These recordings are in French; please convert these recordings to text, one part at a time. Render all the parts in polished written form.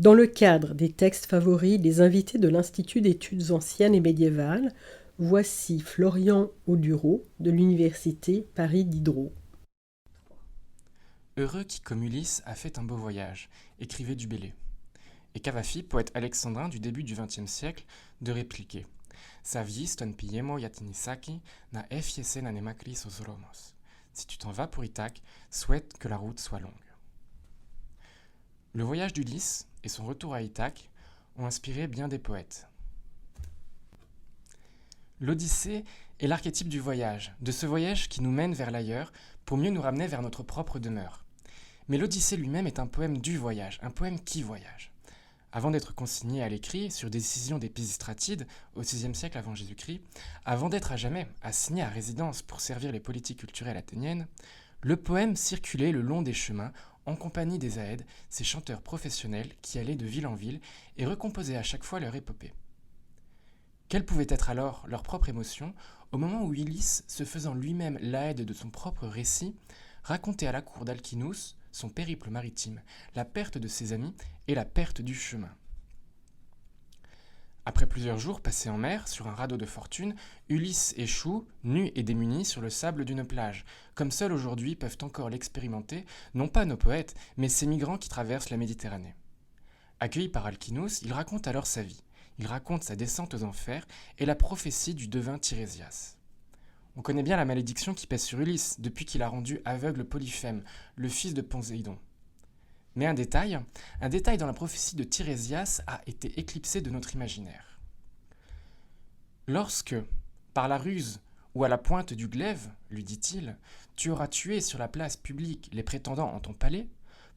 Dans le cadre des textes favoris des invités de l'Institut d'études anciennes et médiévales, voici Florian Audureau de l'Université Paris Diderot. Heureux qui, comme Ulysse, a fait un beau voyage, écrivait Du Bellay. Et Cavafi, poète alexandrin du début du XXe siècle, de répliquer Saviis ton pillemo yatinisaki na efiese na nemakri sosoromos. Si tu t'en vas pour Ithaque, souhaite que la route soit longue. Le voyage d'Ulysse et son retour à Ithaque ont inspiré bien des poètes. L'Odyssée est l'archétype du voyage, de ce voyage qui nous mène vers l'ailleurs pour mieux nous ramener vers notre propre demeure. Mais l'Odyssée lui-même est un poème du voyage, un poème qui voyage. Avant d'être consigné à l'écrit sur décision des Pisistratides au VIe siècle avant Jésus-Christ, avant d'être à jamais assigné à résidence pour servir les politiques culturelles athéniennes, le poème circulait le long des chemins en compagnie des Aèdes, ces chanteurs professionnels qui allaient de ville en ville et recomposaient à chaque fois leur épopée. Quelle pouvait être alors leur propre émotion au moment où Ulysse, se faisant lui-même l'Aède de son propre récit, racontait à la cour d'Alcinous son périple maritime, la perte de ses amis et la perte du chemin. Après plusieurs jours passés en mer, sur un radeau de fortune, Ulysse échoue, nu et démuni, sur le sable d'une plage, comme seuls aujourd'hui peuvent encore l'expérimenter, non pas nos poètes, mais ces migrants qui traversent la Méditerranée. Accueilli par Alcinous, il raconte alors sa vie. Il raconte sa descente aux enfers et la prophétie du devin Tirésias. On connaît bien la malédiction qui pèse sur Ulysse depuis qu'il a rendu aveugle Polyphème, le fils de Poséidon. Mais un détail dans la prophétie de Tirésias a été éclipsé de notre imaginaire. Lorsque, par la ruse ou à la pointe du glaive, lui dit-il, tu auras tué sur la place publique les prétendants en ton palais,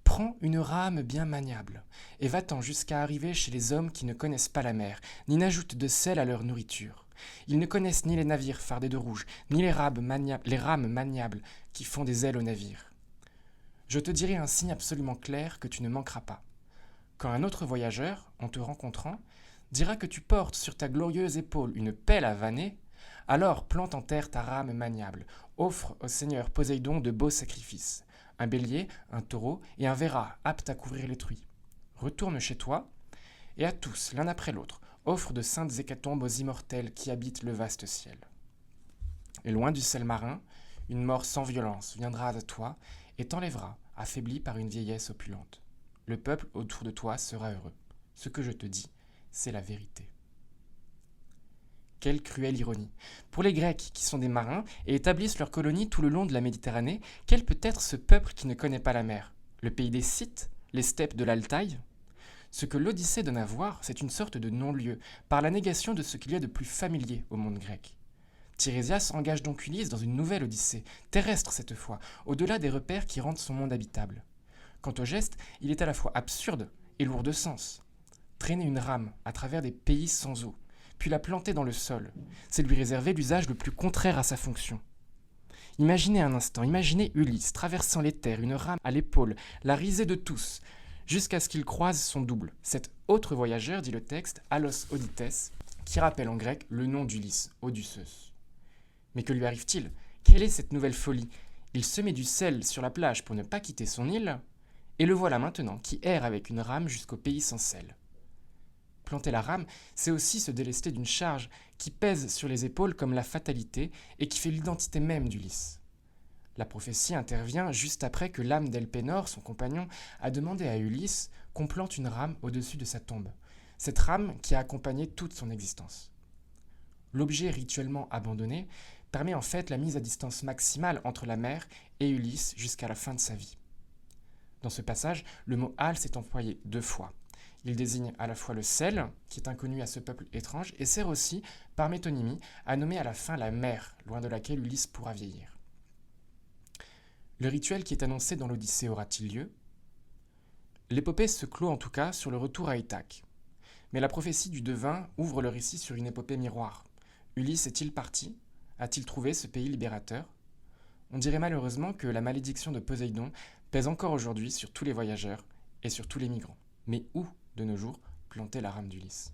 prends une rame bien maniable, et va-t'en jusqu'à arriver chez les hommes qui ne connaissent pas la mer, ni n'ajoutent de sel à leur nourriture. Ils ne connaissent ni les navires fardés de rouge, ni les rames maniables qui font des ailes aux navires. Je te dirai un signe absolument clair que tu ne manqueras pas. Quand un autre voyageur, en te rencontrant, dira que tu portes sur ta glorieuse épaule une pelle à vanner, alors plante en terre ta rame maniable, offre au seigneur Poséidon de beaux sacrifices, un bélier, un taureau et un verra apte à couvrir les truies. Retourne chez toi, et à tous, l'un après l'autre, offre de saintes hécatombes aux immortels qui habitent le vaste ciel. Et loin du sel marin, une mort sans violence viendra à toi et t'enlèvera, affaibli par une vieillesse opulente. Le peuple autour de toi sera heureux. Ce que je te dis, c'est la vérité. Quelle cruelle ironie. Pour les Grecs, qui sont des marins et établissent leur colonie tout le long de la Méditerranée, quel peut être ce peuple qui ne connaît pas la mer? Le pays des Scythes? Les steppes de l'Altaï? Ce que l'Odyssée donne à voir, c'est une sorte de non-lieu, par la négation de ce qu'il y a de plus familier au monde grec. Tirésias engage donc Ulysse dans une nouvelle Odyssée, terrestre cette fois, au-delà des repères qui rendent son monde habitable. Quant au geste, il est à la fois absurde et lourd de sens. Traîner une rame à travers des pays sans eau, puis la planter dans le sol, c'est lui réserver l'usage le plus contraire à sa fonction. Imaginez un instant, imaginez Ulysse traversant les terres, une rame à l'épaule, la risée de tous, jusqu'à ce qu'il croise son double, cet autre voyageur, dit le texte, Alos Odites, qui rappelle en grec le nom d'Ulysse, Odysseus. Mais que lui arrive-t-il? Quelle est cette nouvelle folie? Il se met du sel sur la plage pour ne pas quitter son île, et le voilà maintenant qui erre avec une rame jusqu'au pays sans sel. Planter la rame, c'est aussi se délester d'une charge qui pèse sur les épaules comme la fatalité et qui fait l'identité même d'Ulysse. La prophétie intervient juste après que l'âme d'Elpénor, son compagnon, a demandé à Ulysse qu'on plante une rame au-dessus de sa tombe, cette rame qui a accompagné toute son existence. L'objet rituellement abandonné permet en fait la mise à distance maximale entre la mer et Ulysse jusqu'à la fin de sa vie. Dans ce passage, le mot hals est employé 2 fois. Il désigne à la fois le sel, qui est inconnu à ce peuple étrange, et sert aussi, par métonymie, à nommer à la fin la mer, loin de laquelle Ulysse pourra vieillir. Le rituel qui est annoncé dans l'Odyssée aura-t-il lieu? L'épopée se clôt en tout cas sur le retour à Ithaque. Mais la prophétie du devin ouvre le récit sur une épopée miroir. Ulysse est-il parti? A-t-il trouvé ce pays libérateur? On dirait malheureusement que la malédiction de Poséidon pèse encore aujourd'hui sur tous les voyageurs et sur tous les migrants. Mais où, de nos jours, planter la rame d'Ulysse?